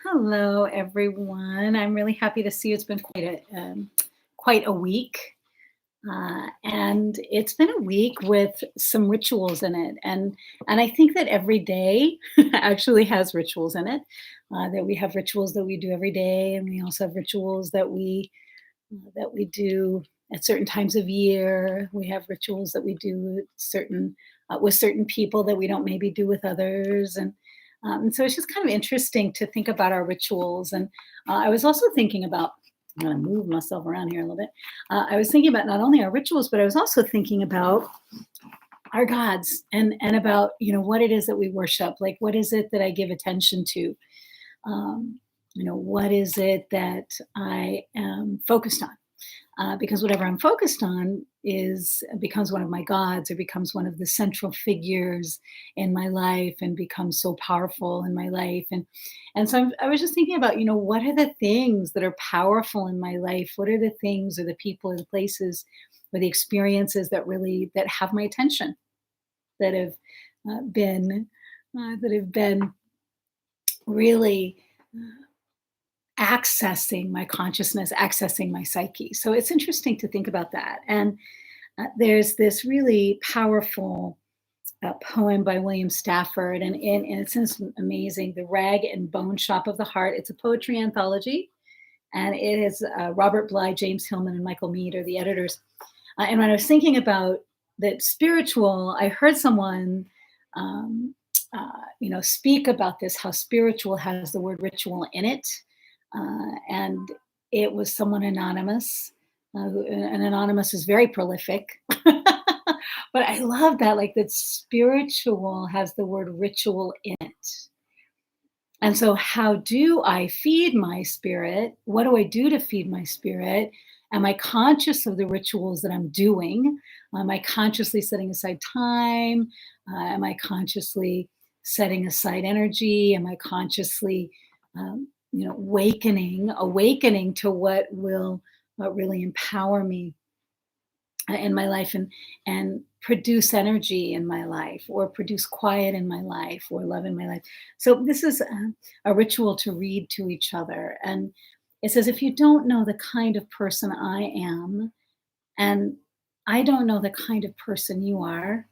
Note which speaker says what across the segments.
Speaker 1: Hello, everyone. I'm really happy to see you. It's been quite a week, and it's been a week with some rituals in it, and I think that every day actually has rituals in it. That we have rituals that we do every day, and we also have rituals that we do at certain times of year. We have rituals that we do with certain people that we don't maybe do with others, and so it's just kind of interesting to think about our rituals. And I was also thinking about. I'm going to move myself around here a little bit. I was thinking about not only our rituals, but I was also thinking about our gods and about what it is that we worship. Like, what is it that I give attention to? What is it that I am focused on? Because whatever I'm focused on is becomes one of my gods, or becomes one of the central figures in my life, and becomes so powerful in my life. And so I was just thinking about, what are the things that are powerful in my life? What are the things, or the people, or the places, or the experiences that have my attention, that have been really accessing my consciousness, accessing my psyche. So it's interesting to think about that. And there's this really powerful poem by William Stafford, and it's just amazing. The Rag and Bone Shop of the Heart. It's a poetry anthology, and it is Robert Bly, James Hillman, and Michael Mead are the editors. And when I was thinking about that spiritual, I heard someone speak about this, how spiritual has the word ritual in it. And it was someone anonymous. And anonymous is very prolific. But I love that, like, that spiritual has the word ritual in it. And so, how do I feed my spirit? What do I do to feed my spirit? Am I conscious of the rituals that I'm doing? Am I consciously setting aside time? Am I consciously setting aside energy? Am I consciously, awakening to what will really empower me in my life, and produce energy in my life, or produce quiet in my life, or love in my life? So this is a ritual to read to each other. And it says, if you don't know the kind of person I am, and I don't know the kind of person you are,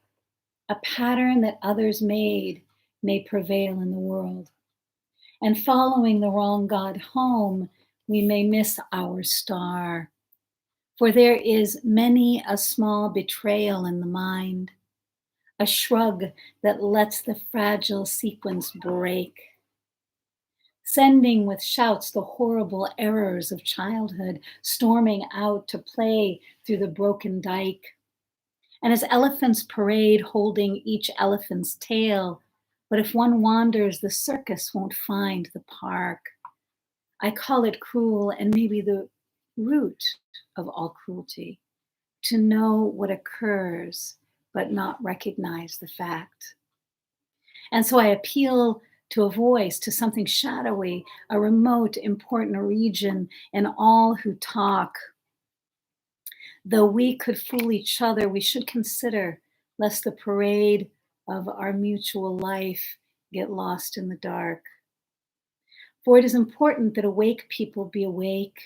Speaker 1: a pattern that others made may prevail in the world. And following the wrong God home, we may miss our star. For there is many a small betrayal in the mind, a shrug that lets the fragile sequence break, sending with shouts the horrible errors of childhood, storming out to play through the broken dike. And as elephants parade, holding each elephant's tail, but if one wanders, the circus won't find the park. I call it cruel, and maybe the root of all cruelty, to know what occurs, but not recognize the fact. And so I appeal to a voice, to something shadowy, a remote, important region, and all who talk. Though we could fool each other, we should consider lest the parade of our mutual life get lost in the dark. For it is important that awake people be awake,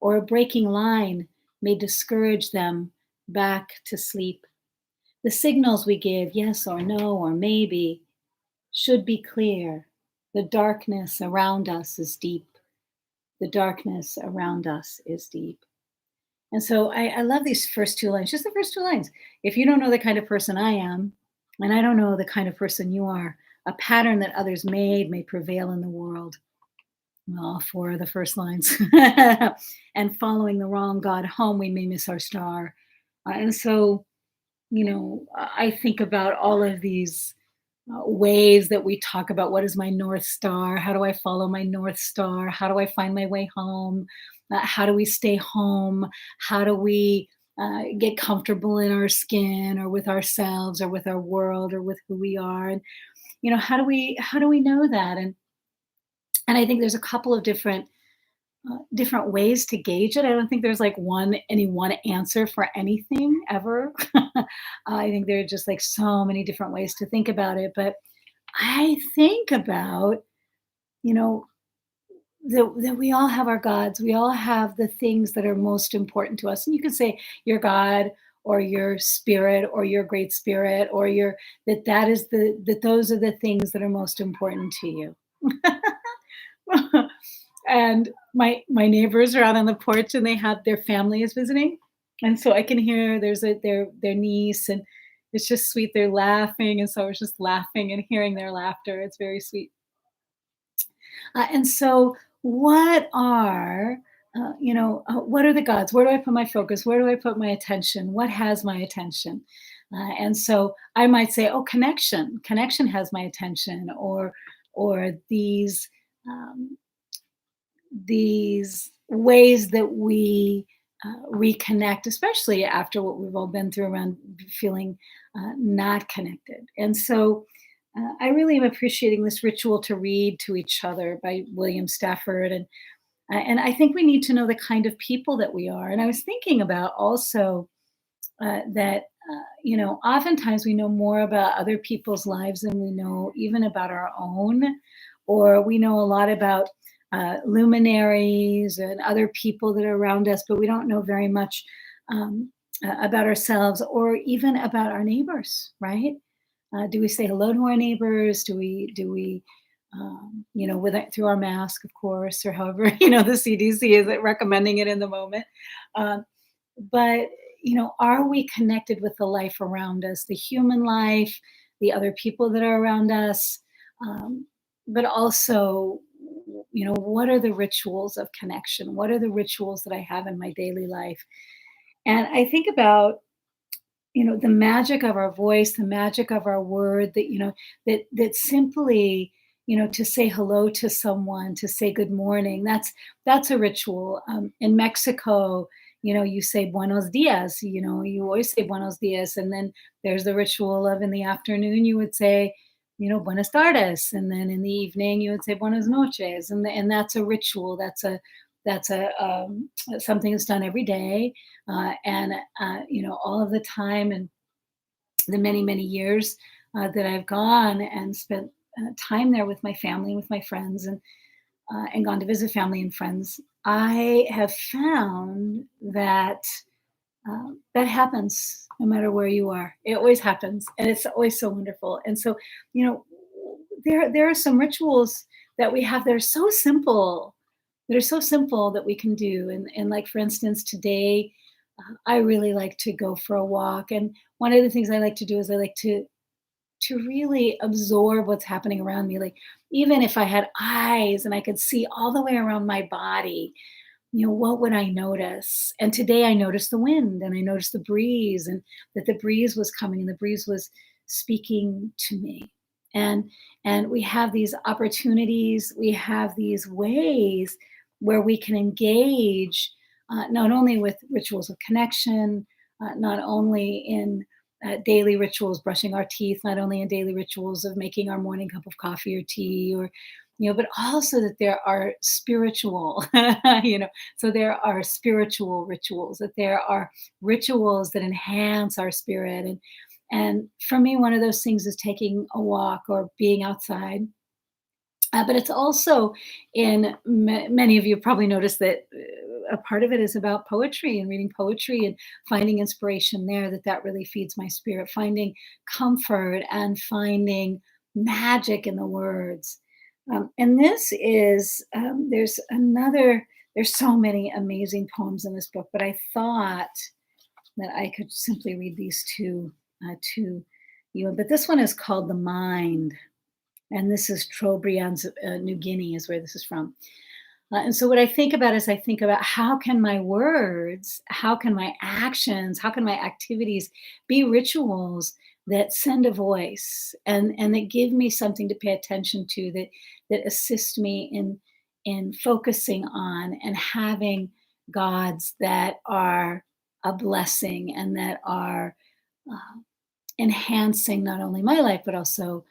Speaker 1: or a breaking line may discourage them back to sleep. The signals we give, yes or no or maybe, should be clear. The darkness around us is deep. The darkness around us is deep. And so I love these first two lines, just the first two lines. If you don't know the kind of person I am, and I don't know the kind of person you are, a pattern that others made may prevail in the world. Well, four of the first lines. And following the wrong God home, we may miss our star. And so, I think about all of these ways that we talk about, what is my North Star? How do I follow my North Star? How do I find my way home? How do we stay home? How do we get comfortable in our skin, or with ourselves, or with our world, or with who we are? And how do we know that? And I think there's a couple of different ways to gauge it. I don't think there's like any one answer for anything ever. I think there are just like so many different ways to think about it. But I think about, you know, that we all have our gods. We all have the things that are most important to us. And you could say your God or your spirit or your great spirit or your that is that those are the things that are most important to you. And my neighbors are out on the porch and they have their family is visiting. And so I can hear there's their niece and it's just sweet. They're laughing. And so I was just laughing and hearing their laughter. It's very sweet. And so, what are what are the gods? Where do I put my focus? Where do I put my attention? What has my attention? And so I might say, oh, connection. Connection has my attention, or um, these ways that we reconnect, especially after what we've all been through around feeling not connected. And so I really am appreciating this ritual to read to each other by William Stafford, and I think we need to know the kind of people that we are. And I was thinking about also that oftentimes we know more about other people's lives than we know even about our own, or we know a lot about luminaries and other people that are around us, but we don't know very much um, about ourselves or even about our neighbors, right? Do we say hello to our neighbors? Do we with through our mask, of course, or however the CDC is recommending it in the moment? Um, but are we connected with the life around us, the human life, the other people that are around us? But also, what are the rituals of connection? What are the rituals that I have in my daily life? And I think about the magic of our voice, the magic of our word, that simply to say hello to someone, to say good morning, that's a ritual. In Mexico, you say buenos dias, you always say buenos dias, and then there's the ritual of in the afternoon you would say buenas tardes, and then in the evening you would say buenas noches, and that's a ritual. That's a something that's done every day, and all of the time, and the many many years that I've gone and spent time there with my family, with my friends, and gone to visit family and friends. I have found that that happens no matter where you are. It always happens, and it's always so wonderful. And so, you know, there are some rituals that we have that are so simple, that we can do. And like for instance, today, I really like to go for a walk. And one of the things I like to do is I like to really absorb what's happening around me. Like even if I had eyes and I could see all the way around my body, what would I notice? And today I noticed the wind and I noticed the breeze, and that the breeze was coming and the breeze was speaking to me. And we have these opportunities, we have these ways where we can engage not only with rituals of connection, not only in daily rituals, brushing our teeth, not only in daily rituals of making our morning cup of coffee or tea, or but also that there are spiritual, so there are spiritual rituals, that there are rituals that enhance our spirit. And for me, one of those things is taking a walk or being outside. But it's also many of you probably noticed that a part of it is about poetry and reading poetry and finding inspiration there, that really feeds my spirit, finding comfort and finding magic in the words. And this is, there's so many amazing poems in this book, but I thought that I could simply read these two to you. But this one is called The Mind. And this is Trobriand's New Guinea is where this is from. And so what I think about is I think about how can my words, how can my actions, how can my activities be rituals that send a voice and that give me something to pay attention to, that assist me in focusing on and having gods that are a blessing and that are uh, enhancing not only my life but also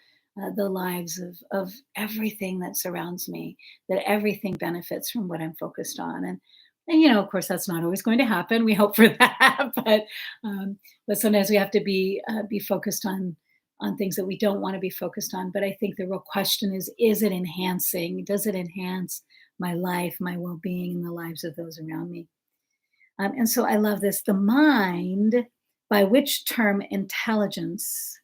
Speaker 1: the lives of everything that surrounds me, that everything benefits from what I'm focused on. And of course, that's not always going to happen. We hope for that, but sometimes we have to be focused on things that we don't want to be focused on. But I think the real question is it enhancing? Does it enhance my life, my well being, and the lives of those around me. And so I love this. The mind, by which term intelligence,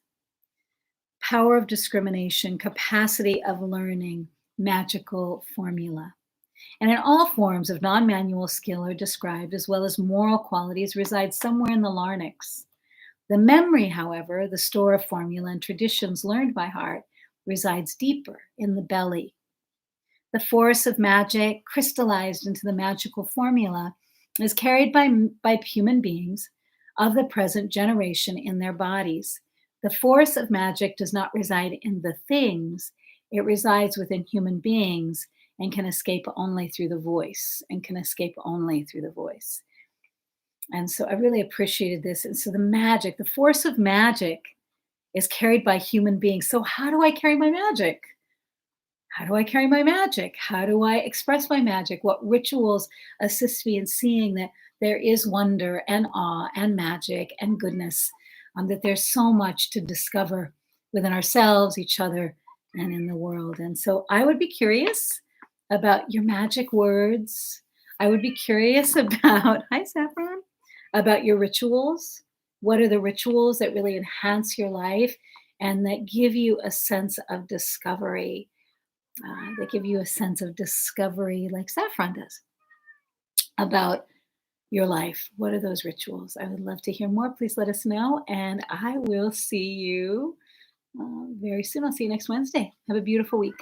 Speaker 1: power of discrimination, capacity of learning, magical formula. And in all forms of non manual skill are described, as well as moral qualities, reside somewhere in the larynx. The memory, however, the store of formula and traditions learned by heart, resides deeper in the belly. The force of magic, crystallized into the magical formula, is carried by human beings of the present generation in their bodies. The force of magic does not reside in the things, it resides within human beings and can escape only through the voice, and can escape only through the voice. And so I really appreciated this. And so the magic, the force of magic is carried by human beings. So, how do I carry my magic? How do I carry my magic? How do I express my magic? What rituals assist me in seeing that there is wonder and awe and magic and goodness, that there's so much to discover within ourselves, each other, and in the world. And so I would be curious about your magic words. I would be curious about, hi, Saffron, about your rituals. What are the rituals that really enhance your life and that give you a sense of discovery? They give you a sense of discovery, like Saffron does, about your life. What are those rituals? I would love to hear more. Please let us know, and I will see you very soon. I'll see you next Wednesday. Have a beautiful week.